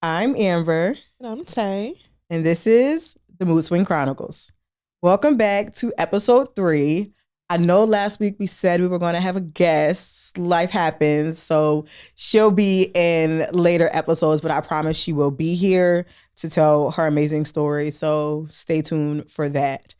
I'm Amber, And I'm Tay. and this is the Mood Swing Chronicles. Welcome back to episode 3. I know last week we said we were going to have a guest. Life happens, so she'll be in later episodes, but I promise she will be here to tell her amazing story. So stay tuned for that.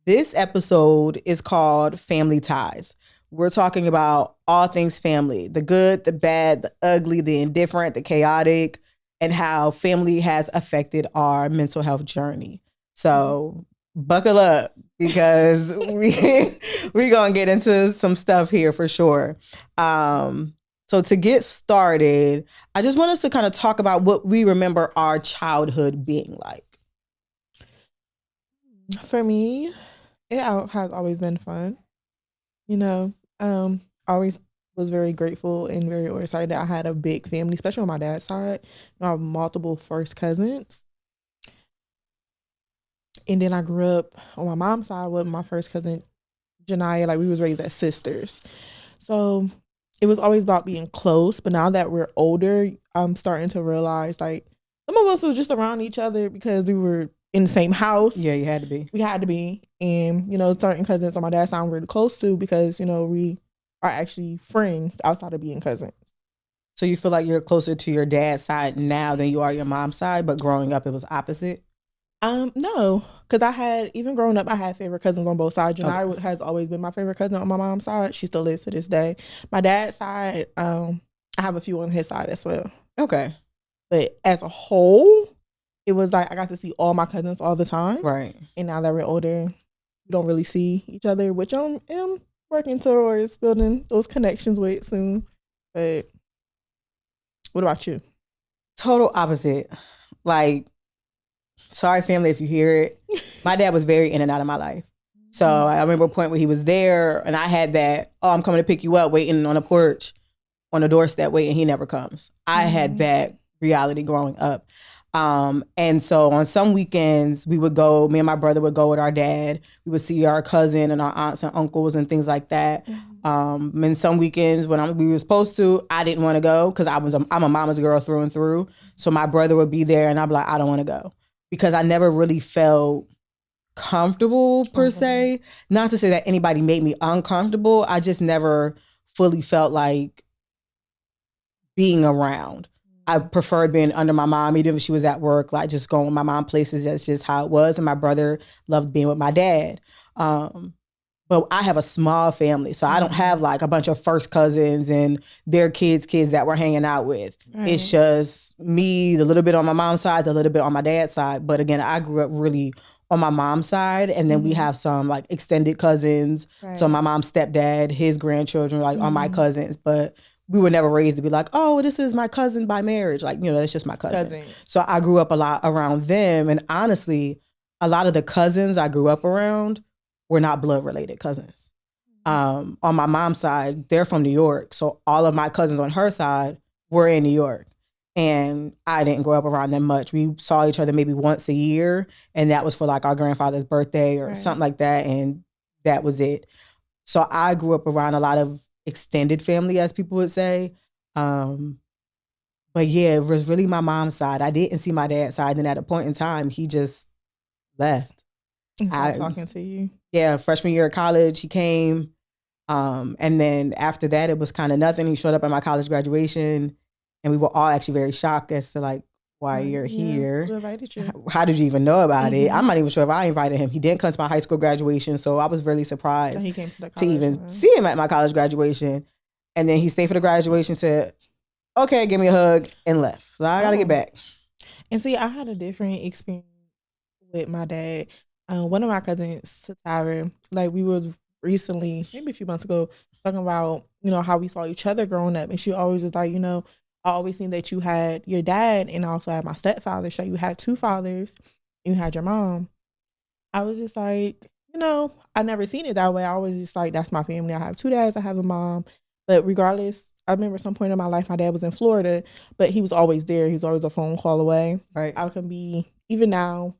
This episode is called Family Ties. We're talking about all things family, the good, the bad, the ugly, the indifferent, the chaotic, and how family has affected our mental health journey. So buckle up because we're gonna get into some stuff here for sure. So to get started, I just want us to kind of talk about what we remember our childhood being like. For me, has always been fun. You know, I always was very grateful and very excited that I had a big family, especially on my dad's side. I have multiple first cousins. And then I grew up on my mom's side with my first cousin, Janiyah. Like, we was raised as sisters. So it was always about being close. But now that we're older, I'm starting to realize, like, some of us was just around each other because we were in the same house. Yeah, you had to be. We had to be. And, certain cousins on my dad's side we're close to because, we are actually friends outside of being cousins. So you feel like you're closer to your dad's side now than you are your mom's side, but growing up it was opposite? No, because even growing up, I had favorite cousins on both sides. Janiyah has always been my favorite cousin on my mom's side. She still is to this day. My dad's side, I have a few on his side as well. Okay. But as a whole, it was like I got to see all my cousins all the time. Right. And now that we're older, we don't really see each other, which I am working towards building those connections with soon. But what about you? Total opposite. Like, sorry, family, if you hear it. My dad was very in and out of my life. So I remember a point where he was there and I had that, I'm coming to pick you up, waiting on a porch, on a doorstep, waiting, he never comes. I had that reality growing up. And so on some weekends, me and my brother would go with our dad. We would see our cousin and our aunts and uncles and things like that. And some weekends when we were supposed to, I didn't want to go because I'm a mama's girl through and through. So my brother would be there and I'd be like, I don't want to go. Because I never really felt comfortable per se. Not to say that anybody made me uncomfortable. I just never fully felt like being around. I preferred being under my mom, even if she was at work, like just going with my mom places. That's just how it was. And my brother loved being with my dad. But I have a small family, so I don't have like a bunch of first cousins and their kids that we're hanging out with. Right. It's just me, the little bit on my mom's side, the little bit on my dad's side. But again, I grew up really on my mom's side, and then we have some like extended cousins. Right. So my mom's stepdad, his grandchildren, like are my cousins, but we were never raised to be like, oh, this is my cousin by marriage. Like, that's just my cousin. So I grew up a lot around them. And honestly, a lot of the cousins I grew up around were not blood related cousins. On my mom's side, they're from New York. So all of my cousins on her side were in New York. And I didn't grow up around them much. We saw each other maybe once a year. And that was for like our grandfather's birthday or something like that. And that was it. So I grew up around a lot of extended family, as people would say. But yeah, it was really my mom's side. I didn't see my dad's side. And at a point in time, he just left. Talking to you. Yeah, freshman year of college, he came. And then after that, it was kind of nothing. He showed up at my college graduation and we were all actually very shocked as to like, why you're here. Who invited you? How did you even know about it? I'm not even sure if I invited him. He didn't come to my high school graduation, so I was really surprised he came to even see him at my college graduation. And then he stayed for the graduation, said, okay, give me a hug, and left. So I got to get back. And see, I had a different experience with my dad. One of my cousins, Satara, like we was recently, maybe a few months ago, talking about, how we saw each other growing up. And she always was like, I always seen that you had your dad and I also had my stepfather. So you had two fathers. You had your mom. I was just like, I never seen it that way. I always just like, that's my family. I have two dads. I have a mom. But regardless, I remember some point in my life, my dad was in Florida, but he was always there. He was always a phone call away. Right. I can be, even now,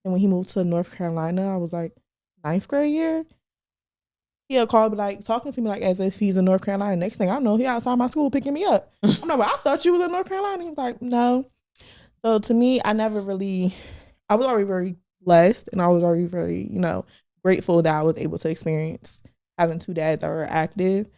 and when he moved to North Carolina, I was like 9th grade year. He'll call me like talking to me like as if he's in North Carolina. Next thing I know, he outside my school picking me up. I'm like, well, I thought you was in North Carolina. He's like, no. So to me, I was already very blessed, and I was already very, grateful that I was able to experience having two dads that were active.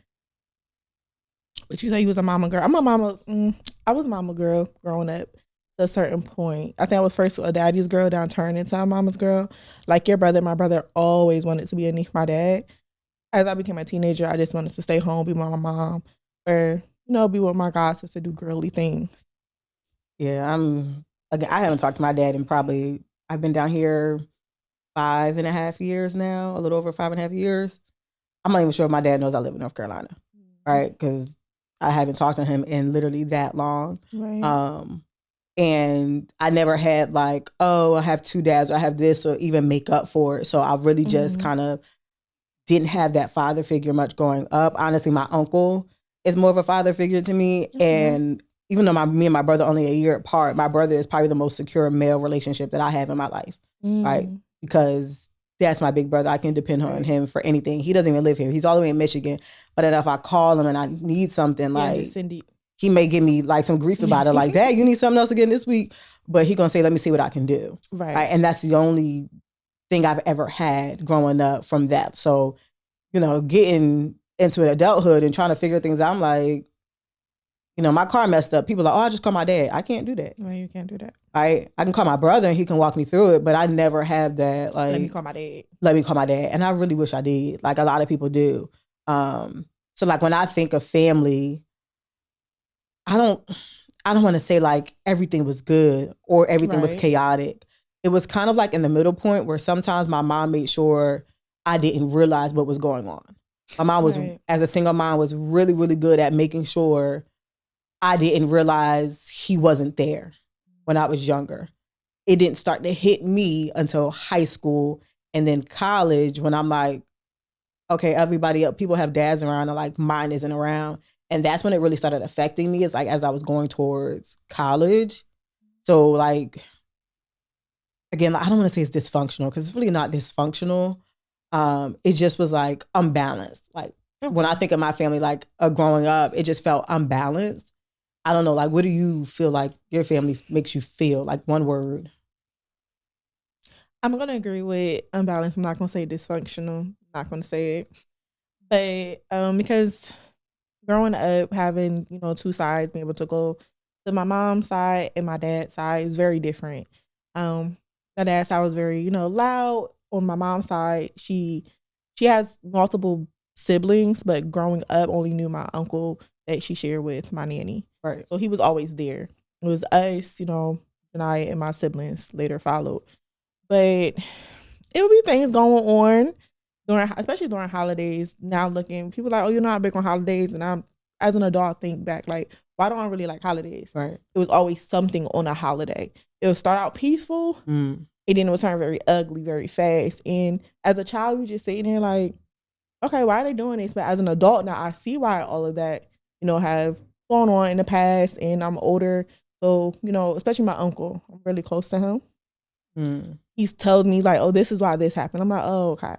But you say you was a mama girl. I was a mama girl growing up to a certain point. I think I was first a daddy's girl, then I turned into a mama's girl. Like your brother, my brother always wanted to be underneath my dad. As I became a teenager, I just wanted to stay home, be with my mom, or, be with my god sister, do girly things. Yeah, I haven't talked to my dad in probably, I've been down here 5.5 years now, a little over 5.5 years. I'm not even sure if my dad knows I live in North Carolina, right? Because I haven't talked to him in literally that long. Right. And I never had like, oh, I have two dads, or I have this, or even make up for it. So I really just kind of didn't have that father figure much growing up. Honestly, my uncle is more of a father figure to me. And even though me and my brother only a year apart, my brother is probably the most secure male relationship that I have in my life, right? Because that's my big brother. I can depend on him for anything. He doesn't even live here. He's all the way in Michigan. But then if I call him and I need something, like Cindy, he may give me like some grief about it, like, Dad, you need something else again this week. But he gonna say, let me see what I can do. Right. And that's the only thing I've ever had growing up from that. So, getting into an adulthood and trying to figure things out, I'm like, my car messed up. People are like, oh, I just call my dad. I can't do that. No, you can't do that. I can call my brother and he can walk me through it, but I never have that, like, let me call my dad. Let me call my dad. And I really wish I did. Like a lot of people do. So like when I think of family, I don't want to say like everything was good or everything was chaotic. It was kind of like in the middle point where sometimes my mom made sure I didn't realize what was going on. My mom was, as a single mom, was really, really good at making sure I didn't realize he wasn't there when I was younger. It didn't start to hit me until high school and then college when I'm like, okay, people have dads around and like mine isn't around. And that's when it really started affecting me. It's like as I was going towards college. So like, again, I don't want to say it's dysfunctional because it's really not dysfunctional. It just was like unbalanced. Like when I think of my family, like growing up, it just felt unbalanced. I don't know, like what do you feel like your family makes you feel? Like one word. I'm going to agree with unbalanced. I'm not going to say dysfunctional. I'm not going to say it. But because growing up, having, two sides, being able to go to my mom's side and my dad's side is very different. My dad's side was very, loud. On my mom's side, she has multiple siblings, but growing up only knew my uncle that she shared with, my nanny. Right. So he was always there. It was us, and I and my siblings later followed. But it would be things going on especially during holidays. Now looking, people are like, oh, you're not big on holidays. And I'm, as an adult, think back, like, why don't I really like holidays? Right. It was always something on a holiday. It would start out peaceful, and then it would turn very ugly, very fast. And as a child, you just sitting there like, okay, why are they doing this? But as an adult now, I see why all of that, have gone on in the past, and I'm older. So, especially my uncle, I'm really close to him. He's told me like, oh, this is why this happened. I'm like, oh, okay.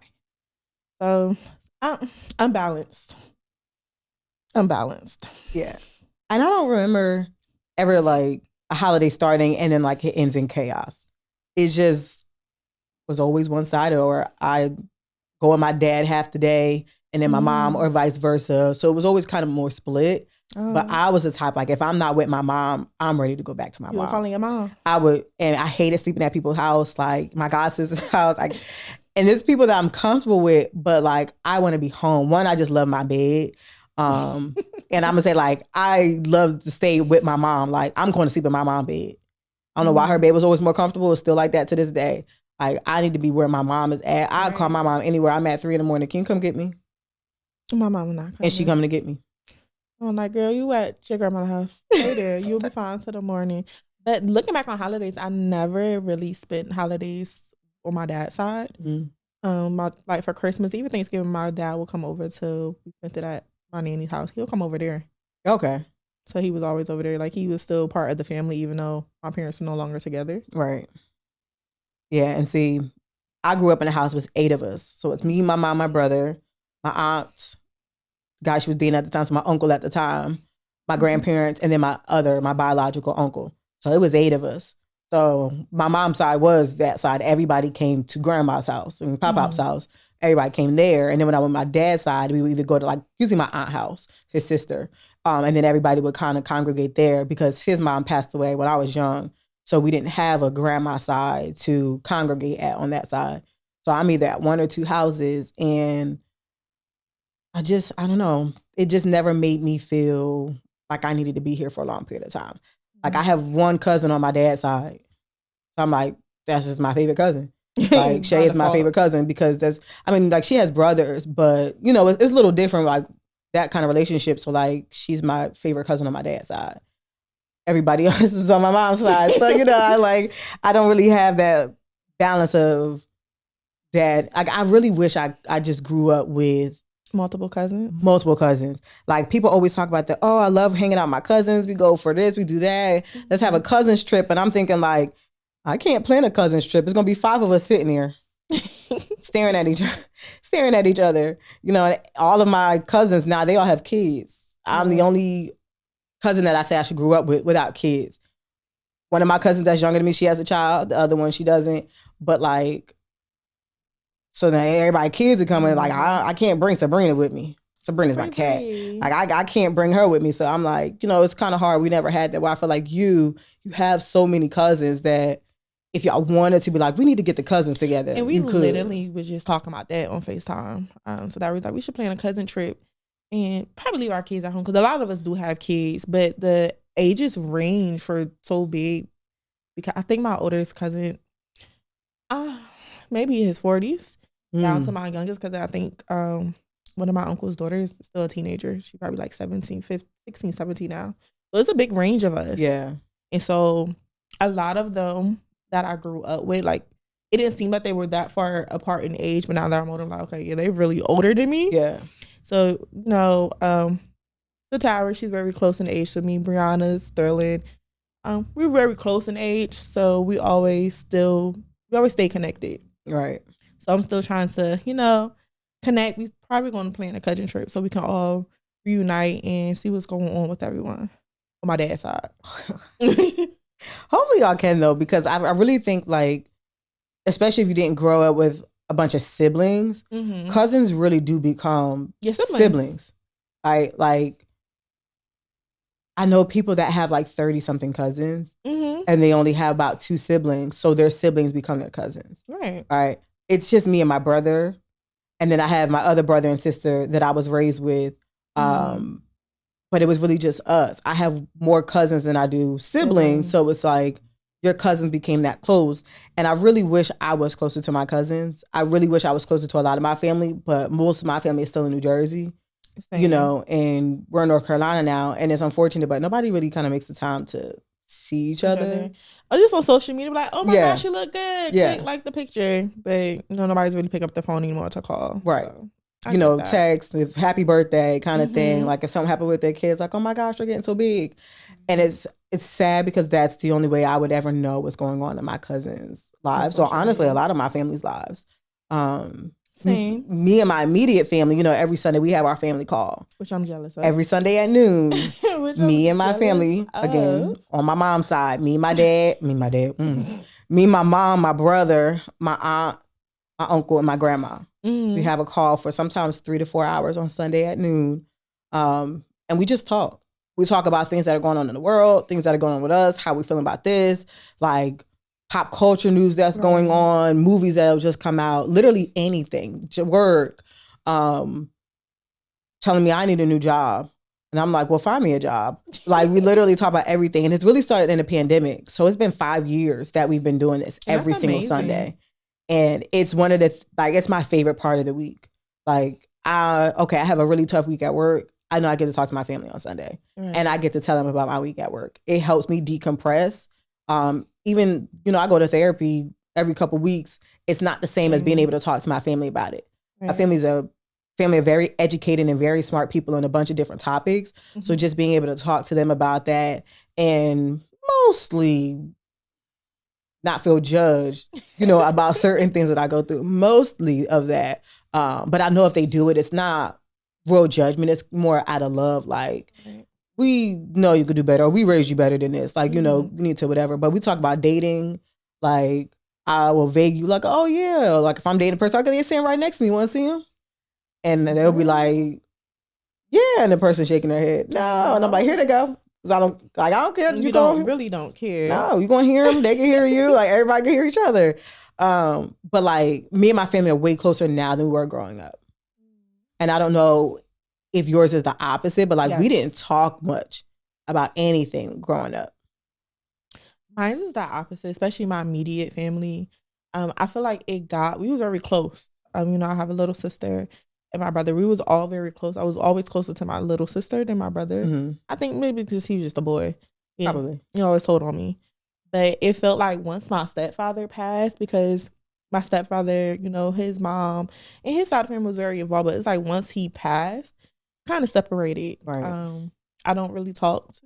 So I'm balanced. Yeah. And I don't remember ever like a holiday starting and then like it ends in chaos. It just was always one sided, or I go with my dad half the day and then my mom, or vice versa. So it was always kind of more split. But I was the type, like, if I'm not with my mom, I'm ready to go back to my mom. You were calling your mom? I would, and I hated sleeping at people's house, like my god sister's house. Like, and there's people that I'm comfortable with, but like, I want to be home. One, I just love my bed. And I'm gonna say, like, I love to stay with my mom. Like, I'm going to sleep in my mom's bed. I don't know why her bed was always more comfortable. It's still like that to this day. Like, I need to be where my mom is at. I call my mom anywhere. I'm at 3 a.m. Can you come get me? My mom not coming. And she coming to get me. I'm like, girl, you at your grandma's house. Stay there. You'll be fine till the morning. But looking back on holidays, I never really spent holidays on my dad's side. Like for Christmas, even Thanksgiving, my dad will come over to, we spent it at my nanny's house. He'll come over there. Okay. So he was always over there. Like he was still part of the family, even though my parents were no longer together. Right. Yeah. And see, I grew up in a house with 8 of us. So it's me, my mom, my brother, my aunt, guy she was dating at the time, so my uncle at the time, my grandparents, and then my biological uncle. So it was 8 of us. So my mom's side was that side. Everybody came to grandma's house and pop-pop's house. Everybody came there. And then when I went my dad's side, we would either go to like usually my aunt's house, his sister. And then everybody would kind of congregate there because his mom passed away when I was young. So we didn't have a grandma side to congregate at on that side. So I'm either at 1 or 2 houses, and I don't know. It just never made me feel like I needed to be here for a long period of time. Like I have one cousin on my dad's side. So I'm like, that's just my favorite cousin. Like Shay is my favorite cousin because like she has brothers, but you know, it's a little different, like that kind of relationship. So like, she's my favorite cousin on my dad's side. Everybody else is on my mom's side. So, you know, I don't really have that balance of that. I really wish I just grew up with multiple cousins. Like people always talk about that. Oh, I love hanging out with my cousins. We go for this, we do that. Let's have a cousins trip. And I'm thinking like, I can't plan a cousins trip. It's gonna be 5 of us sitting here, staring at each other. You know, all of my cousins now, they all have kids. I'm the only cousin that I say I should grew up with without kids. One of my cousins that's younger than me, she has a child. The other one, she doesn't. But like, so then everybody kids are coming. Like I can't bring Sabrina with me. Sabrina's my cat. Like I can't bring her with me. So I'm like, you know, it's kind of hard. We never had that. Where I feel like you have so many cousins that if y'all wanted to be like, we need to get the cousins together. And we literally was just talking about that on FaceTime. So that was like, we should plan a cousin trip and probably leave our kids at home because a lot of us do have kids, but the ages range for so big. Because I think my oldest cousin, maybe in his 40s, down to my youngest cousin. I think one of my uncle's daughters is still a teenager. She's probably like 16, 17 now. So it's a big range of us. Yeah. And so a lot of them that I grew up with, like, it didn't seem like they were that far apart in age, but now that I'm older, I'm like, okay, yeah, they're really older than me. Yeah. So, you know, the Tower, she's very close in age to me. Brianna, Sterling, we're very close in age, so we always stay connected. Right. So I'm still trying to, you know, connect. We're probably going to plan a cousin trip so we can all reunite and see what's going on with everyone on my dad's side. Hopefully y'all can though, because I really think like, especially if you didn't grow up with a bunch of siblings, cousins really do become siblings. Like I know people that have like 30 something cousins and they only have about 2 siblings. So their siblings become their cousins. Right. Right. It's just me and my brother. And then I have my other brother and sister that I was raised with. But it was really just us. I have more cousins than I do siblings. So it's like your cousins became that close. And I really wish I was closer to my cousins. I really wish I was closer to a lot of my family, but most of my family is still in New Jersey. Same. You know, and we're in North Carolina now. And it's unfortunate, but nobody really kind of makes the time to see each other. Or just on social media, like, oh my gosh, you look good. Yeah. Click like the picture. But, you know, nobody's really pick up the phone anymore to call. Right. So. You know, text, happy birthday kind of thing. Like if something happened with their kids, like, oh my gosh, they're getting so big. And it's sad because that's the only way I would ever know what's going on in my cousins' lives. Or honestly, a lot of my family's lives. Same. Me and my immediate family, you know, every Sunday we have our family call. Which I'm jealous of. Every Sunday at noon. Me and my family, again, on my mom's side. Me, my mom, my brother, my aunt, my uncle, and my grandma. We have a call for sometimes 3 to 4 hours on Sunday at noon. And we just talk. We talk about things that are going on in the world, things that are going on with us, how we feeling about this, like pop culture news that's going on, movies that have just come out, literally anything, work, telling me I need a new job. And I'm like, well, find me a job. Like we literally talk about everything. And it's really started in the pandemic. So it's been 5 years that we've been doing this every single Sunday. And it's one of the, it's my favorite part of the week. Like, I have a really tough week at work. I know I get to talk to my family on Sunday. And I get to tell them about my week at work. It helps me decompress. Even, you know, I go to therapy every couple weeks. It's not the same as being able to talk to my family about it. My family's a family of very educated and very smart people on a bunch of different topics. So just being able to talk to them about that and mostly not feel judged, you know, about certain things that I go through. Mostly of that. But I know if they do it, it's not real judgment. It's more out of love. Like, we know you could do better, or we raised you better than this. Like, you know, Mhm. you need to whatever. But we talk about dating, like, I will vague you like, oh yeah. Like if I'm dating a person, I can sitting right next to me. You want to see him? And they'll be like, yeah. And the person shaking their head, no. And I'm like, here they go. Cause I don't care. You don't really don't care. No, you gonna hear them. They can hear you. Like everybody can hear each other. But like me and my family are way closer now than we were growing up. And I don't know if yours is the opposite, but like we didn't talk much about anything growing up. Mine is the opposite, especially my immediate family. I feel like we was very close. You know, I have a little sister and my brother. We was all very close. I was always closer to my little sister than my brother. Mm-hmm. I think maybe because he was just a boy. Probably. He always told on me. But it felt like once my stepfather passed, because my stepfather, you know, his mom and his side of him was very involved. But it's like once he passed, kind of separated. Right. I don't really talk to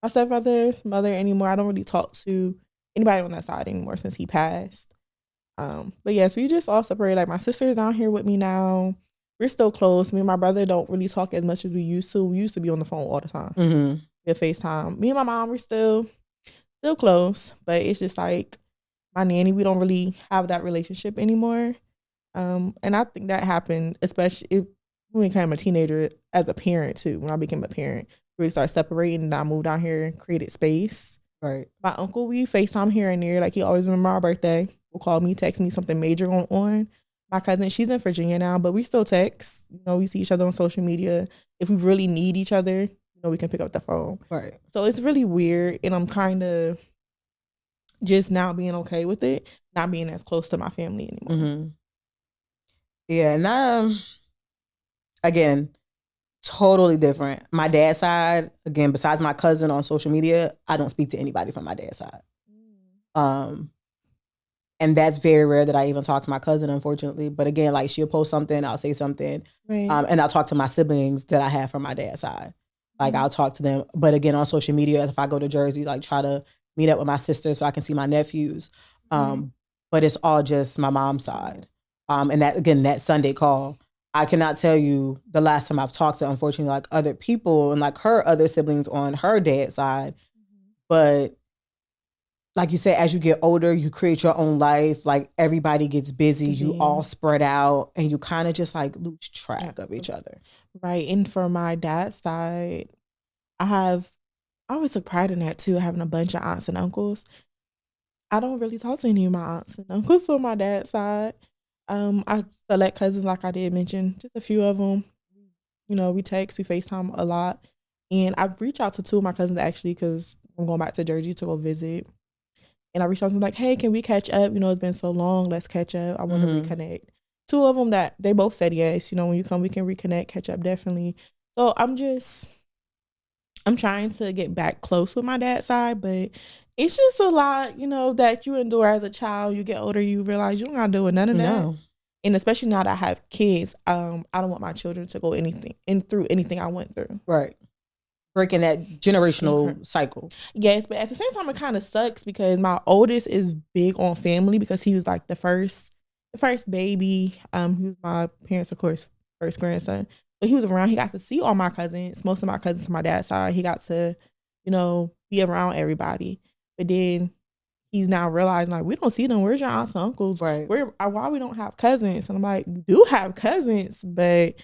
my stepfather's mother anymore. I don't really talk to anybody on that side anymore since he passed. But yes, we just all separated. Like my sister's down here with me now. We're still close. Me and my brother don't really talk as much as we used to. We used to be on the phone all the time. Mm-hmm. We have FaceTime. Me and my mom, we're still close, but it's just like my nanny, we don't really have that relationship anymore. And I think that happened, especially when I became a teenager as a parent too. When I became a parent, we started separating and I moved down here and created space. Right. My uncle, we FaceTime here and there. Like he always remember our birthday. Will call me, text me something major going on. My cousin, she's in Virginia now, but we still text. You know, we see each other on social media. If we really need each other, you know, we can pick up the phone. Right. So it's really weird, and I'm kind of just now being okay with it, not being as close to my family anymore. Mm-hmm. Yeah, and again, totally different. My dad's side, again, besides my cousin on social media, I don't speak to anybody from my dad's side. And that's very rare that I even talk to my cousin, unfortunately. But again, like she'll post something, I'll say something. Right. And I'll talk to my siblings that I have from my dad's side. Like I'll talk to them. But again, on social media, if I go to Jersey, like try to meet up with my sister so I can see my nephews. But it's all just my mom's side. And that, again, that Sunday call, I cannot tell you the last time I've talked to, unfortunately, like other people and like her other siblings on her dad's side. But like you said, as you get older, you create your own life. Like everybody gets busy. You all spread out and you kind of just like lose track of each other. Right. And for my dad's side, I always took pride in that too, having a bunch of aunts and uncles. I don't really talk to any of my aunts and uncles on my dad's side. I select cousins, like I did mention, just a few of them. You know, we text, we FaceTime a lot. And I reached out to two of my cousins actually because I'm going back to Jersey to go visit. And I reached out to them like, hey, can we catch up? You know, it's been so long. Let's catch up. I want to reconnect. Two of them that they both said yes. You know, when you come, we can reconnect, catch up definitely. So I'm trying to get back close with my dad's side, but it's just a lot, you know, that you endure as a child. You get older, you realize you don't gotta deal with none of that. No. And especially now that I have kids, I don't want my children to go through anything I went through. Right. Breaking that generational cycle. Yes, but at the same time, it kind of sucks because my oldest is big on family because he was like the first baby. He was my parents, of course, first grandson. So he was around. He got to see all my cousins, most of my cousins from my dad's side. He got to, you know, be around everybody. But then he's now realizing like we don't see them. Where's your aunts and uncles? Right. Why we don't have cousins? And I'm like, you do have cousins, but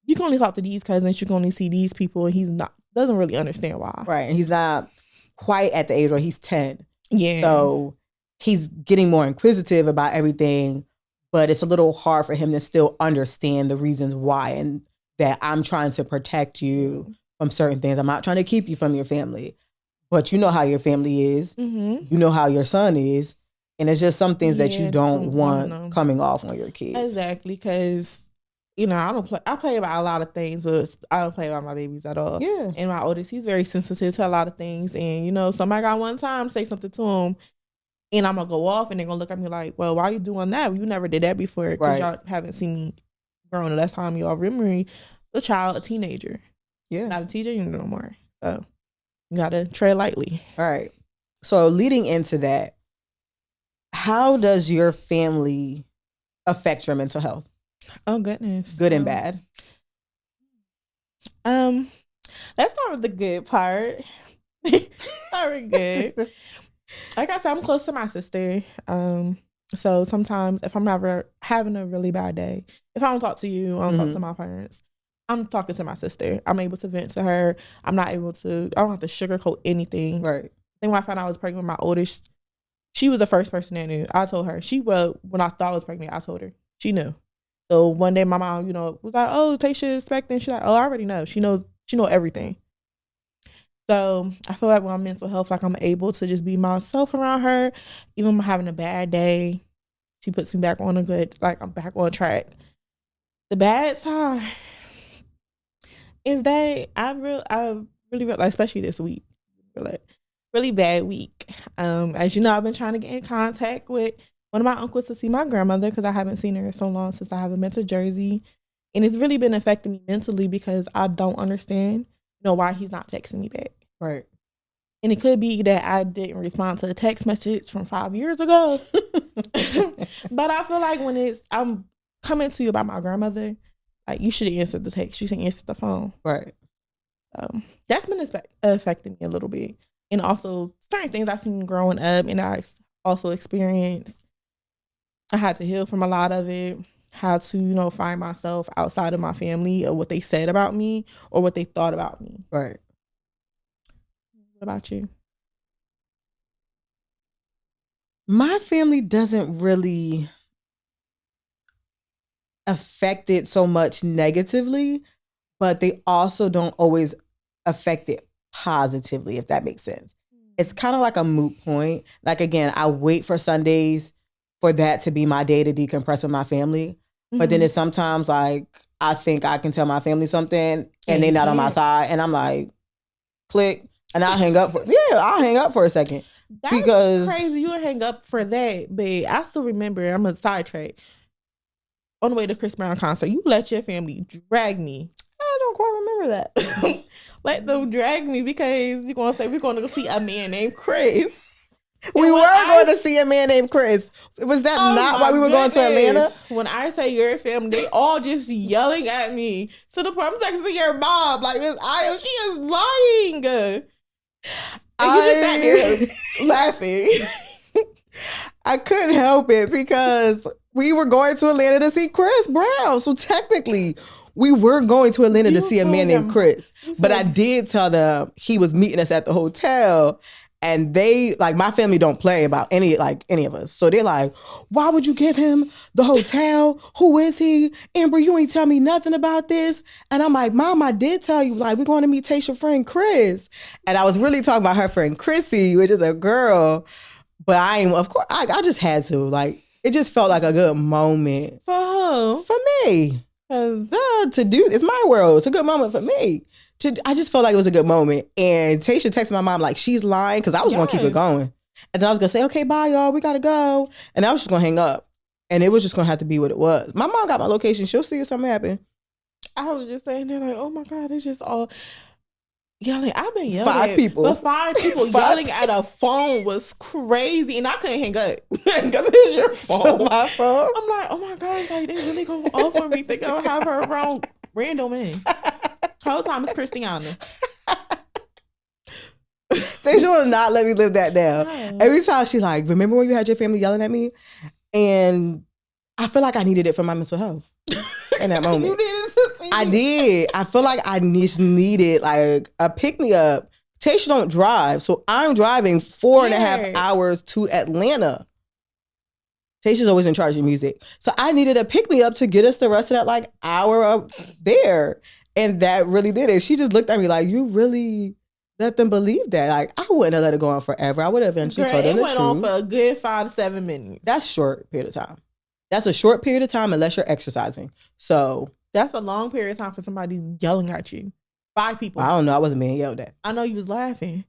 you can only talk to these cousins. You can only see these people, and doesn't really understand why. Right. And he's not quite at the age where he's 10. Yeah. So he's getting more inquisitive about everything, but it's a little hard for him to still understand the reasons why and that I'm trying to protect you from certain things. I'm not trying to keep you from your family, but you know how your family is. You know how your son is. And it's just some things that you don't want coming off on your kids. Exactly. Because you know, I play about a lot of things, but I don't play about my babies at all. Yeah. And my oldest, he's very sensitive to a lot of things. And, you know, somebody got one time say something to him and I'm going to go off and they're going to look at me like, well, why are you doing that? You never did that before because y'all haven't seen me grown. The last time y'all remember me, a child, a teenager. Yeah. Not a teenager no more. So you got to tread lightly. All right. So leading into that, how does your family affect your mental health? Oh, goodness. Good and bad? Let's start with the good part. Start with good. Like I said, I'm close to my sister. So sometimes if I'm ever having a really bad day, if I don't talk to you, I don't talk to my parents, I'm talking to my sister. I'm able to vent to her. I don't have to sugarcoat anything. Right. Then when I found out I was pregnant with my oldest, she was the first person that knew. I told her. When I thought I was pregnant, I told her. She knew. So one day my mom, was like, "Oh, Tayshia is expecting." She's like, "Oh, I already know." She knows everything. So I feel like with my mental health, like I'm able to just be myself around her. Even when I'm having a bad day, she puts me back on I'm back on track. The bad side is that I really, like, especially this week, really bad week. As you know, I've been trying to get in contact with one of my uncles to see my grandmother because I haven't seen her in so long since I haven't been to Jersey. And it's really been affecting me mentally because I don't understand, why he's not texting me back. Right. And it could be that I didn't respond to a text message from 5 years ago. But I feel like when I'm coming to you about my grandmother, like, you should have answered the text. You should answer the phone. Right. So that's been affecting me a little bit. And also certain things I've seen growing up and I also experienced. I had to heal from a lot of it. How to, find myself outside of my family or what they said about me or what they thought about me. Right. What about you? My family doesn't really affect it so much negatively, but they also don't always affect it positively, if that makes sense. It's kind of like a moot point. Like, again, I wait for Sundays for that to be my day to decompress with my family. But then it's sometimes like I think I can tell my family something and they're not on my side. And I'm like, click. And I'll hang up for a second. That's crazy. You would hang up for that. But I still remember, I'm a sidetrack. On the way to Chris Brown concert, you let your family drag me. I don't quite remember that. Let them drag me because you're going to say we're going to go see a man named Chris. We were going to see a man named Chris. Was that not why we were going to Atlanta? When I say your family, they all just yelling at me. To the point, I'm texting your mom. Like, Miss Io, she is lying. And you just sat there laughing. I couldn't help it because we were going to Atlanta to see Chris Brown. So technically, we were going to Atlanta to see a man named Chris. But I did tell them he was meeting us at the hotel. And they, like, my family don't play about any of us. So they're like, why would you give him the hotel? Who is he? Amber, you ain't tell me nothing about this. And I'm like, Mom, I did tell you, like, we're going to meet Tayshia's friend Chris. And I was really talking about her friend Chrissy, which is a girl. But of course, I just had to. Like, it just felt like a good moment. For who? For me. To do, it's my world. It's a good moment for me. I just felt like it was a good moment. And Tayshia texted my mom like she's lying because I was going to keep it going. And then I was going to say, okay, bye, y'all. We got to go. And I was just going to hang up. And it was just going to have to be what it was. My mom got my location. She'll see if something happen. I was just saying, they're like, oh my God, it's just all yelling. I've been yelling. 5 people. But 5 people yelling at a phone was crazy. And I couldn't hang up because it's your phone. My phone. I'm like, oh my God, like, they really going to offer me think I'll have her around random men. Whole time it's Christiana. Tayshia will not let me live that down. No. Every time she like, remember when you had your family yelling at me? And I feel like I needed it for my mental health in that moment. You needed to see I did. I feel like I just needed like a pick-me-up. Tayshia don't drive, so I'm driving 4.5 hours to Atlanta. Tayshia's always in charge of music. So I needed a pick-me-up to get us the rest of that like hour up there. And that really did it. She just looked at me like, you really let them believe that? Like, I wouldn't have let it go on forever. I would have eventually told them the truth. It went on for a good 5 to 7 minutes. That's a short period of time. That's a short period of time unless you're exercising. So that's a long period of time for somebody yelling at you. 5 people. I don't know. I wasn't being yelled at. I know you was laughing.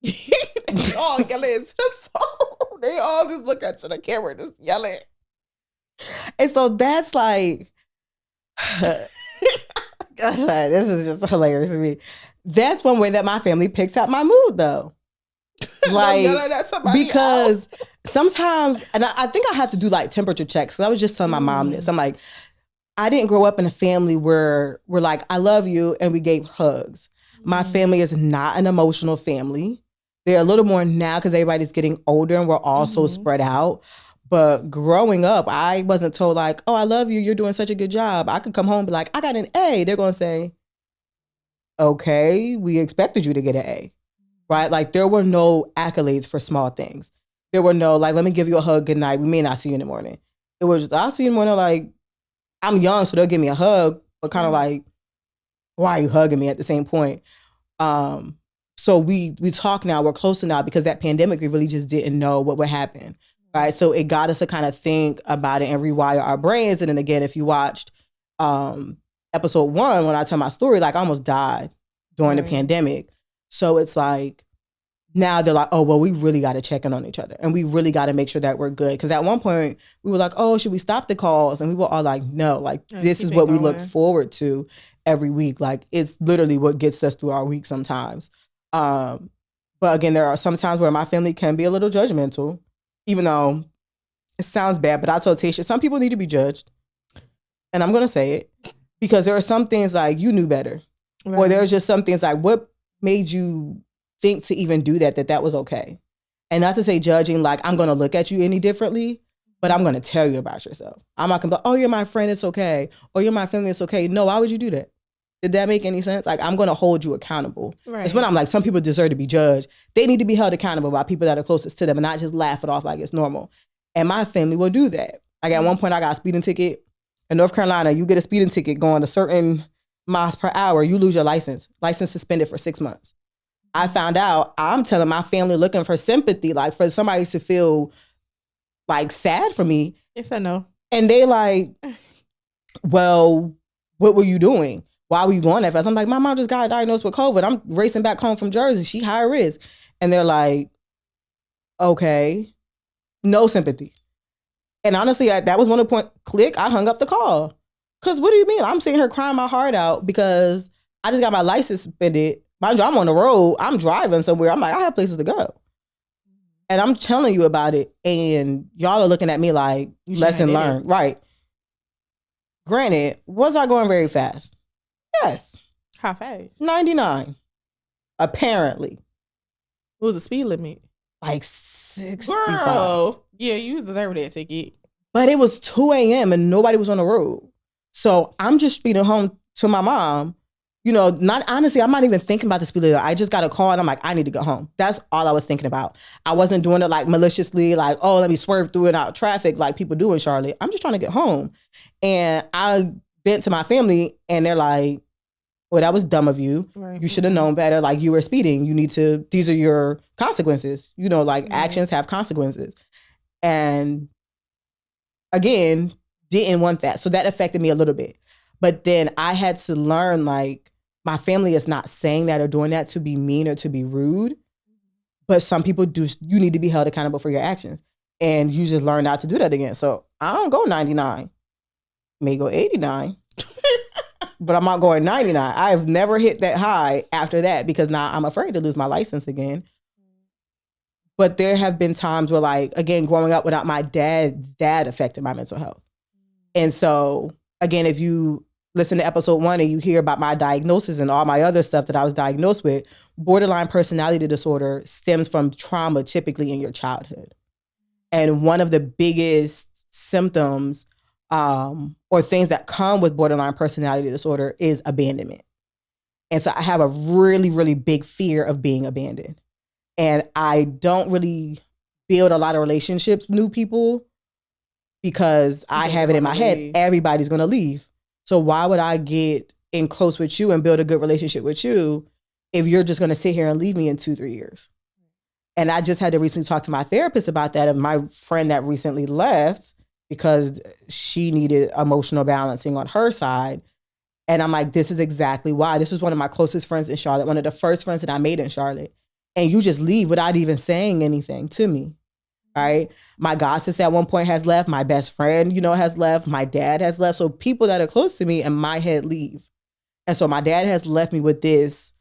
They all yelling into the phone. They all just look at the camera and just yelling. And so that's like... this is just hilarious to me. That's one way that my family picks out my mood, though. Like, because sometimes, and I think I have to do like temperature checks. Cause I was just telling my mom this. I'm like, I didn't grow up in a family where we're like, I love you, and we gave hugs. My family is not an emotional family. They're a little more now because everybody's getting older and we're all so spread out. But growing up, I wasn't told like, oh, I love you. You're doing such a good job. I could come home and be like, I got an A. They're going to say, okay, we expected you to get an A, right? Like there were no accolades for small things. There were no like, let me give you a hug, good night. We may not see you in the morning. It was just, I'll see you in the morning, like, I'm young, so they'll give me a hug, but kind of like, why are you hugging me at the same point? So we talk now, we're closer now because that pandemic, we really just didn't know what would happen, right? So it got us to kind of think about it and rewire our brains. And then again, if you watched episode 1, when I tell my story, like I almost died during the pandemic. So it's like, now they're like, oh, well, we really got to check in on each other. And we really got to make sure that we're good. Because at one point, we were like, oh, should we stop the calls? And we were all like, no, like this is what we look forward to every week. Like it's literally what gets us through our week sometimes. But again, there are some times where my family can be a little judgmental, even though it sounds bad. But I told Tasha, some people need to be judged. And I'm going to say it. Because there are some things like you knew better. Right. Or there's just some things like what made you think to even do that was okay. And not to say judging, like I'm going to look at you any differently, but I'm going to tell you about yourself. I'm not going to be, oh, you're my friend, it's okay. Or you're my family, it's okay. No, why would you do that? Did that make any sense? Like I'm going to hold you accountable. Right. It's when I'm like, some people deserve to be judged. They need to be held accountable by people that are closest to them and not just laugh it off like it's normal. And my family will do that. Like at one point I got a speeding ticket in North Carolina. You get a speeding ticket going a certain miles per hour, you lose your license suspended for 6 months. I found out, I'm telling my family looking for sympathy, like for somebody to feel like sad for me. Yes, I know. And they like, well, what were you doing? Why were you going that fast? I'm like, my mom just got diagnosed with COVID. I'm racing back home from Jersey. She high risk. And they're like, okay, no sympathy. And honestly, that was one of the point, click, I hung up the call. Because what do you mean? I'm sitting here crying my heart out because I just got my license suspended. Mind you, I'm on the road. I'm driving somewhere. I'm like, I have places to go. And I'm telling you about it. And y'all are looking at me like, lesson learned. Right. Granted, was I going very fast? Yes. How fast? 99. Apparently. What was the speed limit? Like 65. Girl. Yeah, you deserve that ticket. But it was 2 a.m. and nobody was on the road. So I'm just speeding home to my mom. You know, not honestly, I'm not even thinking about the speed limit. I just got a call and I'm like, I need to go home. That's all I was thinking about. I wasn't doing it like maliciously, like, oh, let me swerve through it out of traffic like people do in Charlotte. I'm just trying to get home. And I went to my family and they're like, well, that was dumb of you. Right. You should have known better. Like you were speeding. You need to, these are your consequences. You know, like actions have consequences. And again, didn't want that. So that affected me a little bit. But then I had to learn, like, my family is not saying that or doing that to be mean or to be rude. But some people do, you need to be held accountable for your actions. And you just learn not to do that again. So I don't go 99. May go 89. But I'm not going 99. I have never hit that high after that because now I'm afraid to lose my license again. But there have been times where, like, again, growing up without my dad affected my mental health. And so, again, if you listen to episode 1 and you hear about my diagnosis and all my other stuff that I was diagnosed with, borderline personality disorder stems from trauma typically in your childhood. And one of the biggest symptoms or things that come with borderline personality disorder is abandonment. And so I have a really, really big fear of being abandoned. And I don't really build a lot of relationships with new people because I have it in my head, everybody's going to leave. So why would I get in close with you and build a good relationship with you if you're just going to sit here and leave me in 2-3 years? And I just had to recently talk to my therapist about that, of my friend that recently left because she needed emotional balancing on her side. And I'm like, this is exactly why. This was one of my closest friends in Charlotte, one of the first friends that I made in Charlotte. And you just leave without even saying anything to me, right? My godsister at one point has left. My best friend, has left. My dad has left. So people that are close to me in my head leave. And so my dad has left me with this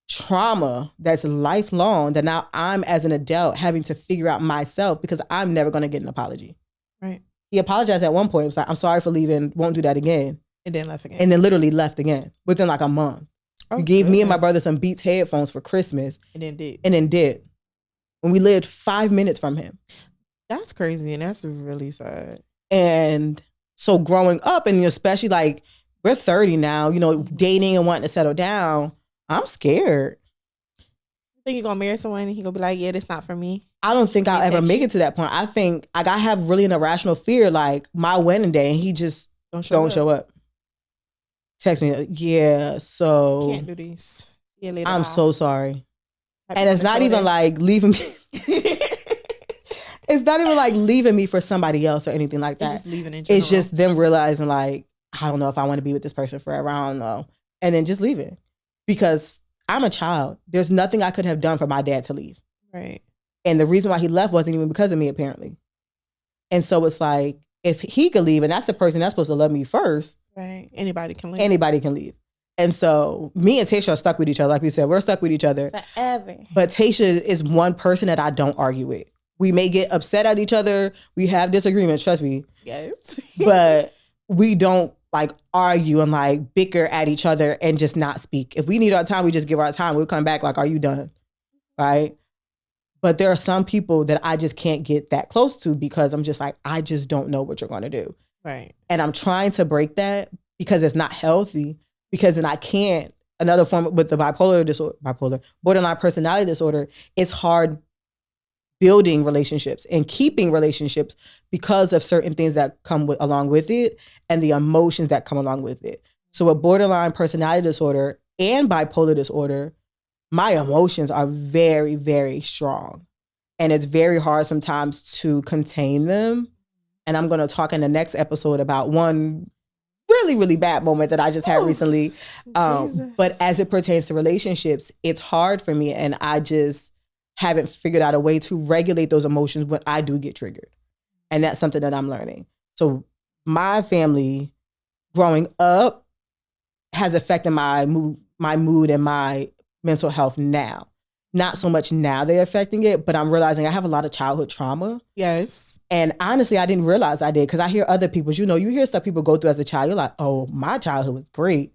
trauma that's lifelong that now I'm, as an adult, having to figure out myself because I'm never going to get an apology. Right. He apologized at one point. He was like, I'm sorry for leaving. Won't do that again. And then left again. And then literally left again within like a month. Oh, You gave me and my goodness. brother some Beats headphones for Christmas. And then did. And then did. When we lived 5 minutes from him. That's crazy. And that's really sad. And so growing up, and especially like we're 30 now, you know, dating and wanting to settle down, I'm scared. You think you're going to marry someone and he going to be like, yeah, that's not for me? I don't think I'll ever make it to that point. I think like I have really an irrational fear, like my wedding day, and he just don't show up. Text me, yeah, so can't do this. See you later, I'm bye. so sorry. Happy And it's not even shoulder. like leaving me. It's not even like leaving me for somebody else or anything like that. It's just leaving in general. It's just them realizing like, I don't know if I want to be with this person forever. I don't know. And then just leaving. Because I'm a child. There's nothing I could have done for my dad to leave. Right. And the reason why he left wasn't even because of me, apparently. And so it's like, if he could leave, and that's the person that's supposed to love me first. Right. Anybody can leave. Anybody can leave. And so me and Tasha are stuck with each other. Like we said, we're stuck with each other. Forever. But Tasha is one person that I don't argue with. We may get upset at each other. We have disagreements, trust me. Yes. But we don't like argue and like bicker at each other and just not speak. If we need our time, we just give our time. We'll come back like, are you done? Right? But there are some people that I just can't get that close to because I'm just like, I just don't know what you're going to do. Right. And I'm trying to break that because it's not healthy, because then I can't. Another form with the borderline personality disorder, it's hard building relationships and keeping relationships because of certain things that come along with it and the emotions that come along with it. So with borderline personality disorder and bipolar disorder, my emotions are very, very strong. And it's very hard sometimes to contain them. And I'm going to talk in the next episode about one really, really bad moment that I just had recently. But as it pertains to relationships, it's hard for me. And I just haven't figured out a way to regulate those emotions when I do get triggered. And that's something that I'm learning. So my family growing up has affected my mood and my mental health now. Not so much now they're affecting it, but I'm realizing I have a lot of childhood trauma. Yes. And honestly, I didn't realize I did because I hear other people's, you hear stuff people go through as a child. You're like, oh, my childhood was great.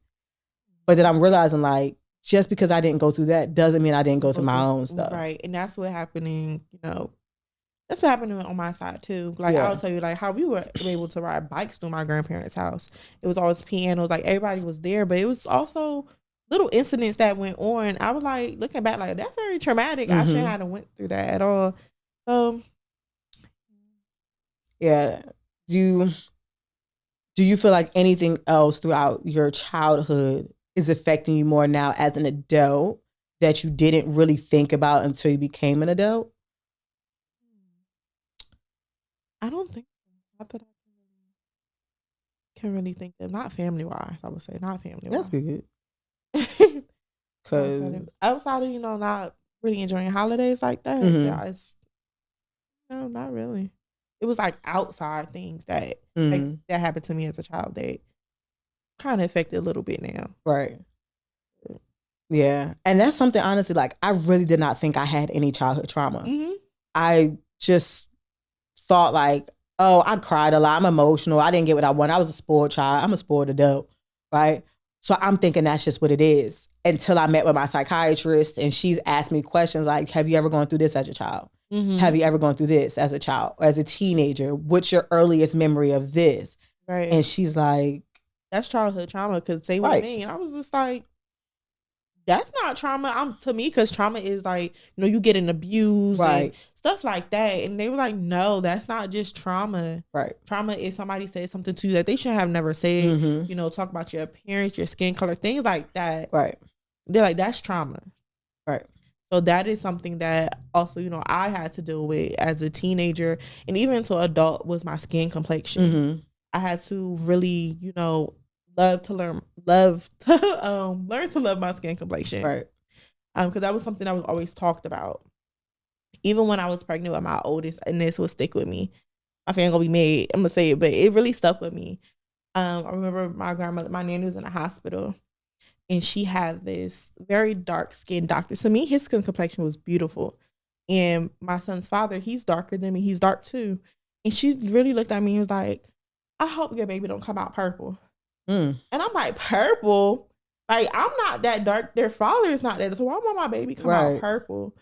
But then I'm realizing like, just because I didn't go through that doesn't mean I didn't go through my own stuff. Right. And that's what happening, that's what happened on my side too. Like I'll tell you like how we were able to ride bikes through my grandparents' house. It was always pianos, like everybody was there, but it was also little incidents that went on. I was like looking back like that's very traumatic. Mm-hmm. I shouldn't have went through that at all. So yeah. Do you feel like anything else throughout your childhood is affecting you more now as an adult that you didn't really think about until you became an adult? I don't think so. Not that I can really think of. Not family wise, I would say. Not family wise. That's good. Because outside of, not really enjoying holidays like that, yeah, it's not really. It was like outside things that that happened to me as a child that kind of affected a little bit now. Right. Yeah. And that's something, honestly, like I really did not think I had any childhood trauma. Mm-hmm. I just thought like, oh, I cried a lot. I'm emotional. I didn't get what I wanted. I was a spoiled child. I'm a spoiled adult. Right. So I'm thinking that's just what it is until I met with my psychiatrist and she's asked me questions like, have you ever gone through this as a child? Mm-hmm. Have you ever gone through this as a child, as a teenager? What's your earliest memory of this? Right. And she's like, that's childhood trauma. Because same with me. And I was just like, that's not trauma. To me, because trauma is like, you getting abused and stuff like that. And they were like, no, that's not just trauma. Right. Trauma is somebody said something to you that they shouldn't have never said. Mm-hmm. Talk about your appearance, your skin color, things like that. Right. They're like, that's trauma. Right. So that is something that also, I had to deal with as a teenager and even into adult was my skin complexion. Mm-hmm. I had to really, learn to love my skin complexion. Right. Because that was something that was always talked about. Even when I was pregnant with my oldest, and this would stick with me. My family gonna be mad, I'm gonna say it, but it really stuck with me. I remember my nanny was in a hospital. And she had this very dark skinned doctor. To me, his skin complexion was beautiful. And my son's father, he's darker than me. He's dark too. And she really looked at me and was like, I hope your baby don't come out purple. Mm. And I'm like, purple? Like, I'm not that dark. Their father is not that. So why would my baby come out purple?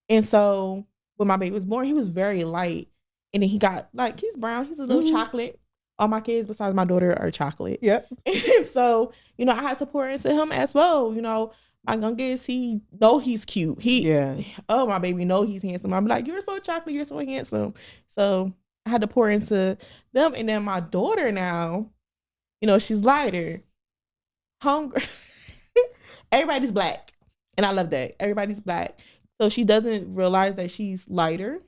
And so when my baby was born, he was very light. And then he got, like, he's brown. He's a little chocolate. All my kids besides my daughter are chocolate. Yep. And so, you know, I had to pour into him as well. You know, my youngest, he know he's cute. Oh, my baby know he's handsome. I'm like, you're so chocolate. You're so handsome. So I had to pour into them. And then my daughter now, you know, she's lighter, hungry. Everybody's black. And I love that. Everybody's black. So she doesn't realize that she's lighter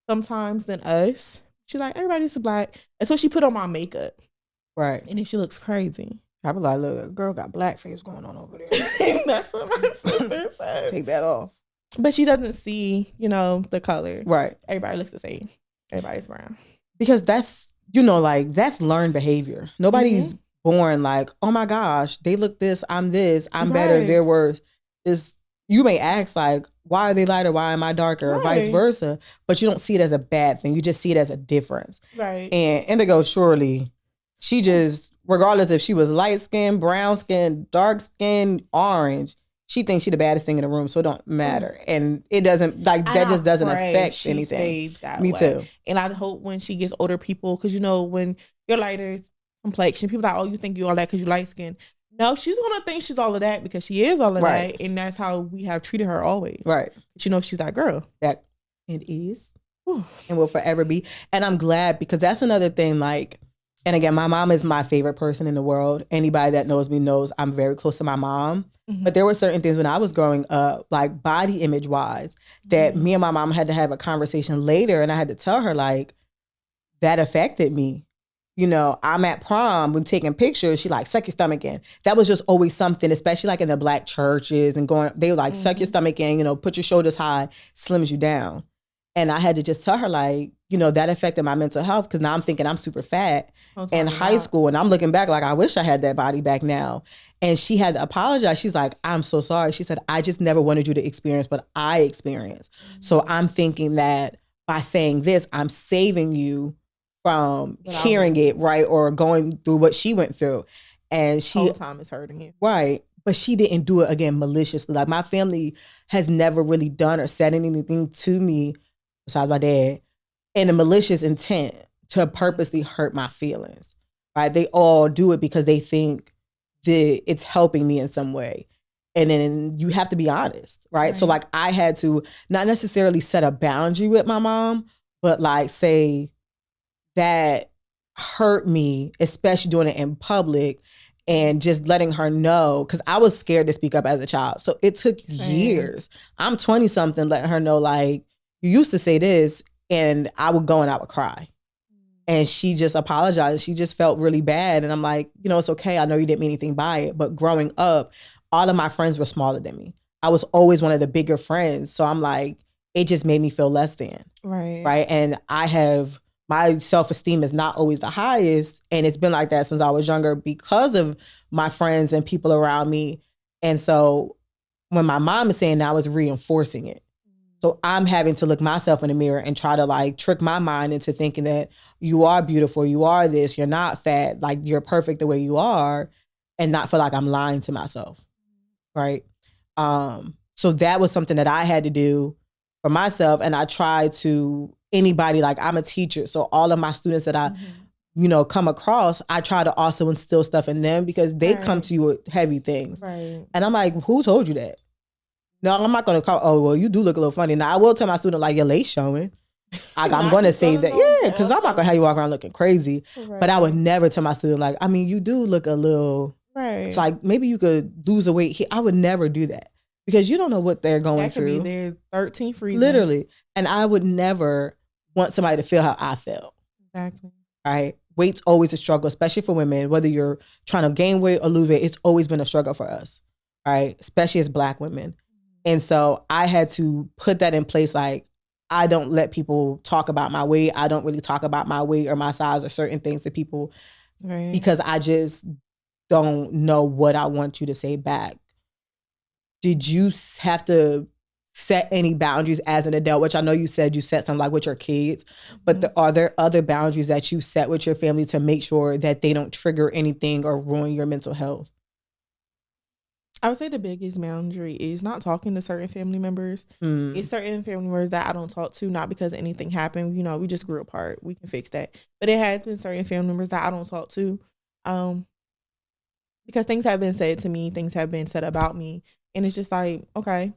sometimes than us. She's like, everybody's black. And so she put on my makeup. Right. And then she looks crazy. I be like, look, girl got blackface going on over there. That's what my sister said. Take that off. But she doesn't see, you know, the color. Right. Everybody looks the same. Everybody's brown. Because that's, you know, like, that's learned behavior. Nobody's born like, oh my gosh, they look this, I'm better, they're worse. You may ask, like, why are they lighter? Why am I darker? Or vice versa. But you don't see it as a bad thing. You just see it as a difference. Right. And Indigo, surely, she just, regardless if she was light skinned, brown skinned, dark skinned, orange, she thinks she the baddest thing in the room, so it don't matter. And it doesn't, like, that just doesn't affect anything. Me too. And I hope when she gets older, people, because, you know, when you're lighter complexion, people are like, oh, you think you're all that because you light skinned. No, she's gonna think she's all of that because she is all of that, and that's how we have treated her always. Right. But you know, she's that girl. That it is, and will forever be. And I'm glad, because that's another thing. Like, and again, my mom is my favorite person in the world. Anybody that knows me knows I'm very close to my mom. But there were certain things when I was growing up, like body image wise, that me and my mom had to have a conversation later, and I had to tell her, like, that affected me. You know, I'm at prom, we're taking pictures, she like, suck your stomach in. That was just always something, especially like in the black churches and they were like, suck your stomach in, you know, put your shoulders high, slims you down. And I had to just tell her, like, you know, that affected my mental health, because now I'm thinking I'm super fat in high school, and I'm looking back like, I wish I had that body back now. And she had to apologize. She's like, I'm so sorry. She said, I just never wanted you to experience what I experienced. So I'm thinking that by saying this, I'm saving you from hearing it, right, or going through what she went through. And she whole time is hurting you, right? But she didn't do it again maliciously. Like, my family has never really done or said anything to me, besides my dad, in a malicious intent to purposely hurt my feelings. Right? They all do it because they think that it's helping me in some way. And then you have to be honest, right? So like, I had to not necessarily set a boundary with my mom, but like say, that hurt me, especially doing it in public, and just letting her know, because I was scared to speak up as a child. So it took years. I'm 20 something, letting her know, like, you used to say this, and I would go and I would cry. And she just apologized. She just felt really bad. And I'm like, you know, it's okay. I know you didn't mean anything by it. But growing up, all of my friends were smaller than me. I was always one of the bigger friends. So I'm like, it just made me feel less than. Right. And my self-esteem is not always the highest. And it's been like that since I was younger because of my friends and people around me. And so when my mom is saying that, I was reinforcing it. So I'm having to look myself in the mirror and try to like trick my mind into thinking that you are beautiful, you are this, you're not fat, like you're perfect the way you are, and not feel like I'm lying to myself. Right. So that was something that I had to do for myself. And I tried to anybody, like I'm a teacher. So all of my students that I, come across, I try to also instill stuff in them because they come to you with heavy things. Right. And I'm like, who told you that? No, I'm not going to call, oh, well, you do look a little funny. Now, I will tell my student, like, your lace showing. I'm going to say that, yeah, because I'm not going to have you walk around looking crazy. Right. But I would never tell my student, like, I mean, you do look a little, it's like, maybe you could lose a weight here. I would never do that because you don't know what they're going through. That could be their 13th reason. Literally. And I would never want somebody to feel how I felt. Exactly. Right? Weight's always a struggle, especially for women. Whether you're trying to gain weight or lose weight, it's always been a struggle for us, right? Especially as Black women. And so I had to put that in place. Like, I don't let people talk about my weight. I don't really talk about my weight or my size or certain things to people because I just don't know what I want you to say back. Did you have to set any boundaries as an adult, which I know you said you set some like with your kids, but are there other boundaries that you set with your family to make sure that they don't trigger anything or ruin your mental health? I would say the biggest boundary is not talking to certain family members. It's certain family members that I don't talk to, not because anything happened. You know, we just grew apart. We can fix that. But it has been certain family members that I don't talk to, because things have been said to me, things have been said about me, and it's just like, okay,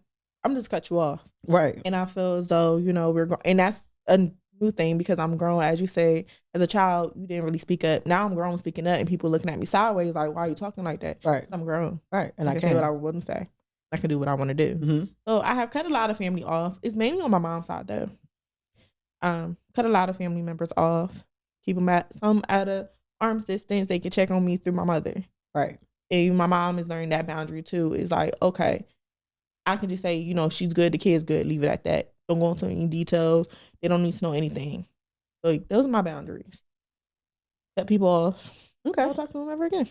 I'm just cut you off, right? And I feel as though, you know, and that's a new thing because I'm grown. As you say, as a child, you didn't really speak up. Now I'm grown speaking up and people looking at me sideways like, why are you talking like that? Right. I'm grown. Right. And I can say what I wouldn't say. I can do what I want to do. So I have cut a lot of family off. It's mainly on my mom's side though. Cut a lot of family members off. Keep them at a arm's distance. They can check on me through my mother. Right. And my mom is learning that boundary too. It's like, okay, I can just say, you know, she's good, the kid's good, leave it at that. Don't go into any details. They don't need to know anything. So those are my boundaries. Cut people off. Okay. Don't talk to them ever again.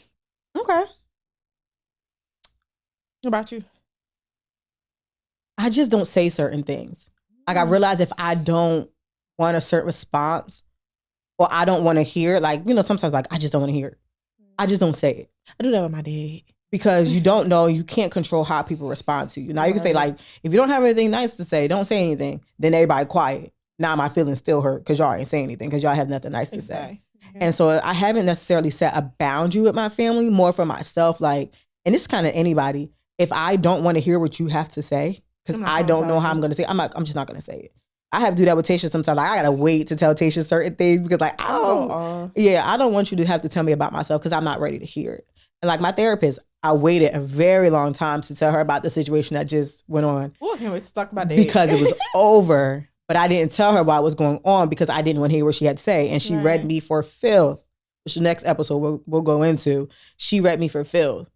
Okay. What about you? I just don't say certain things. Like I realize if I don't want a certain response or I don't want to hear it, like, you know, sometimes like I just don't want to hear it. I just don't say it. I do that with my dad. Because you don't know, you can't control how people respond to you. Now you can say like, if you don't have anything nice to say, don't say anything. Then everybody quiet. Now my feelings still hurt because y'all ain't saying anything because y'all have nothing nice to say. Yeah. And so I haven't necessarily set a boundary with my family, more for myself. Like, and it's kind of anybody. If I don't want to hear what you have to say, because I don't know how I'm going to say it, I'm just not going to say it. I have to do that with Tasha sometimes. Like, I got to wait to tell Tasha certain things because like, I don't want you to have to tell me about myself because I'm not ready to hear it. And like my therapist, I waited a very long time to tell her about the situation that just went on. Oh, I can't wait to talk about that. Because it was over. But I didn't tell her what was going on because I didn't want to hear what she had to say. And she read me for Phil, which the next episode we'll go into. She read me for Phil.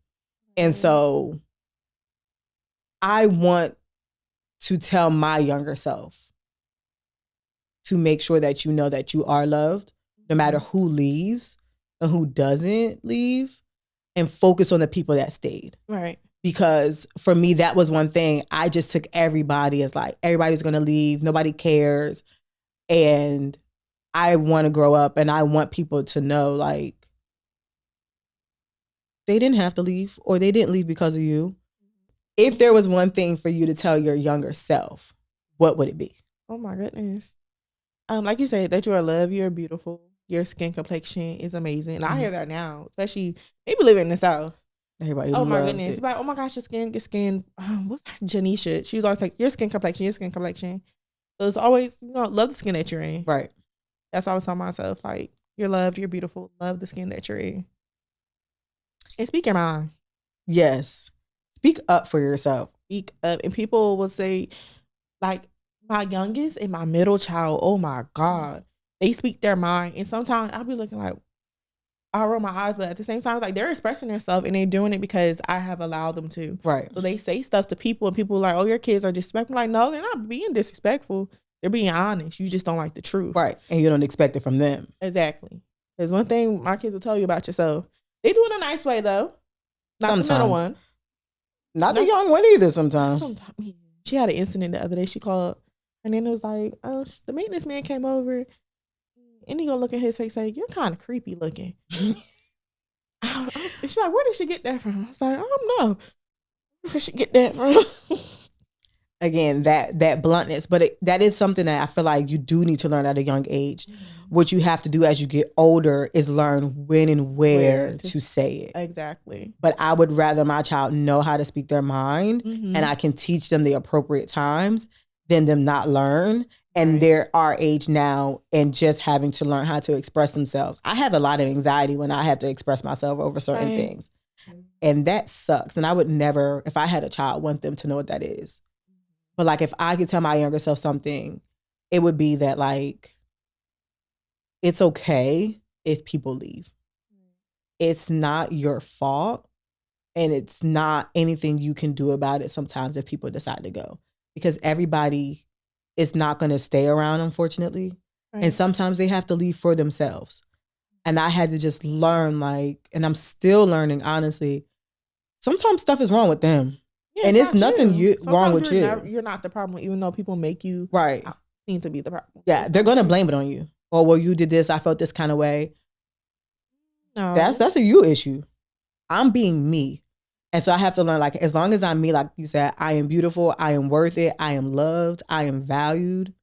And so I want to tell my younger self to make sure that you know that you are loved, no matter who leaves and who doesn't leave, and focus on the people that stayed. Right. Because for me, that was one thing. I just took everybody as like, everybody's going to leave. Nobody cares. And I want to grow up and I want people to know like, they didn't have to leave or they didn't leave because of you. If there was one thing for you to tell your younger self, what would it be? Oh my goodness. Like you said, that you are loved, you're beautiful. Your skin complexion is amazing. And I hear that now, especially maybe living in the South. Everybody oh my goodness. It. It's like, oh my gosh, your skin. What's that? Janisha. She was always like, your skin complexion. So it's always, you know, love the skin that you're in. Right. That's what I was telling myself. Like, you're loved, you're beautiful. Love the skin that you're in. And speak your mind. Yes. Speak up for yourself. Speak up. And people will say, like, my youngest and my middle child, oh my God, they speak their mind. And sometimes I'll be looking like, I roll my eyes, but at the same time, like they're expressing themselves and they're doing it because I have allowed them to. Right. So they say stuff to people and people are like, oh, your kids are disrespectful. Like, no, they're not being disrespectful. They're being honest. You just don't like the truth. Right. And you don't expect it from them. Exactly. There's one thing my kids will tell you about yourself. They do it in a nice way though. Not sometimes. The middle one. Not the young one either sometimes. Sometimes. She had an incident the other day. She called and then it was like, oh, the maintenance man came over. And he gonna look at his face like, you're kind of creepy looking. She's like, where did she get that from? I was like, I don't know. Where did she get that from? Again, that bluntness. But that is something that I feel like you do need to learn at a young age. Mm-hmm. What you have to do as you get older is learn when and where to say it. Exactly. But I would rather my child know how to speak their mind and I can teach them the appropriate times than them not learn. And they're our age now and just having to learn how to express themselves. I have a lot of anxiety when I have to express myself over certain things. And that sucks. And I would never, if I had a child, want them to know what that is. But like if I could tell my younger self something, it would be that like, it's okay if people leave. It's not your fault. And it's not anything you can do about it sometimes if people decide to go. Because everybody is not going to stay around, unfortunately. Right. And sometimes they have to leave for themselves. And I had to just learn, like, and I'm still learning, honestly, sometimes stuff is wrong with them. Yeah, and it's not nothing you. wrong with you. You're not the problem, even though people make you Right. seem to be the problem. Yeah, they're gonna blame it on you. Or well, you did this. I felt this kind of way. No, That's a you issue. I'm being me. And so I have to learn, like, as long as I'm me, like you said, I am beautiful, I am worth it, I am loved, I am valued.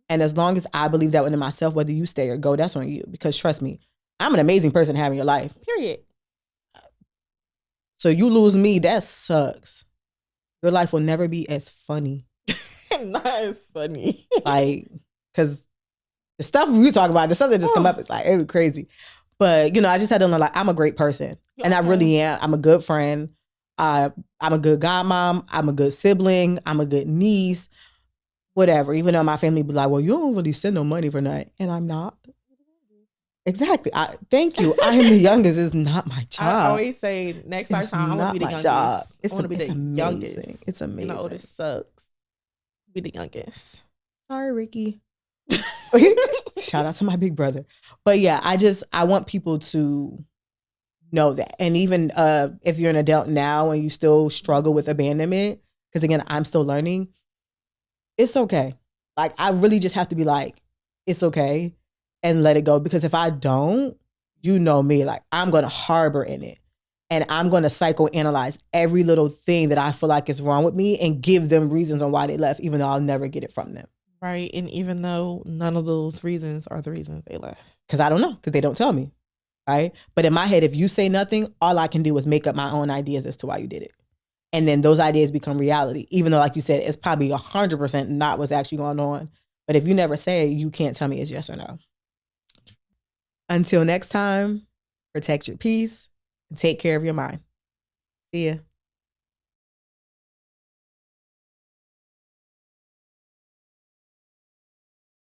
And as long as I believe that within myself, whether you stay or go, that's on you. Because trust me, I'm an amazing person having your life. Period. So you lose me, that sucks. Your life will never be as funny. Not as funny. Like, because the stuff we talk about, the stuff that just come up, it's like, it was crazy. But, I just had to learn, like, I'm a great person. And I really am. I'm a good friend. I'm a good godmom. I'm a good sibling. I'm a good niece. Whatever. Even though my family be like, well, you don't really send no money for nothing. And I'm not. Exactly. Thank you. I am the youngest. It's not my job. I always say next time I want to be the youngest. Job. I want to be the youngest. It's amazing. And the oldest sucks. Be the youngest. Sorry, Ricky. Shout out to my big brother. But yeah, I want people to know that. And even if you're an adult now and you still struggle with abandonment, because again, I'm still learning, it's okay. Like, I really just have to be like, it's okay, and let it go. Because if I don't, you know me, like, I'm going to harbor in it. And I'm going to psychoanalyze every little thing that I feel like is wrong with me and give them reasons on why they left, even though I'll never get it from them. Right. And even though none of those reasons are the reasons they left. Because I don't know, because they don't tell me. Right. But in my head, if you say nothing, all I can do is make up my own ideas as to why you did it. And then those ideas become reality, even though, like you said, it's probably 100% not what's actually going on. But if you never say it, you can't tell me it's yes or no. Until next time, protect your peace and take care of your mind. See ya.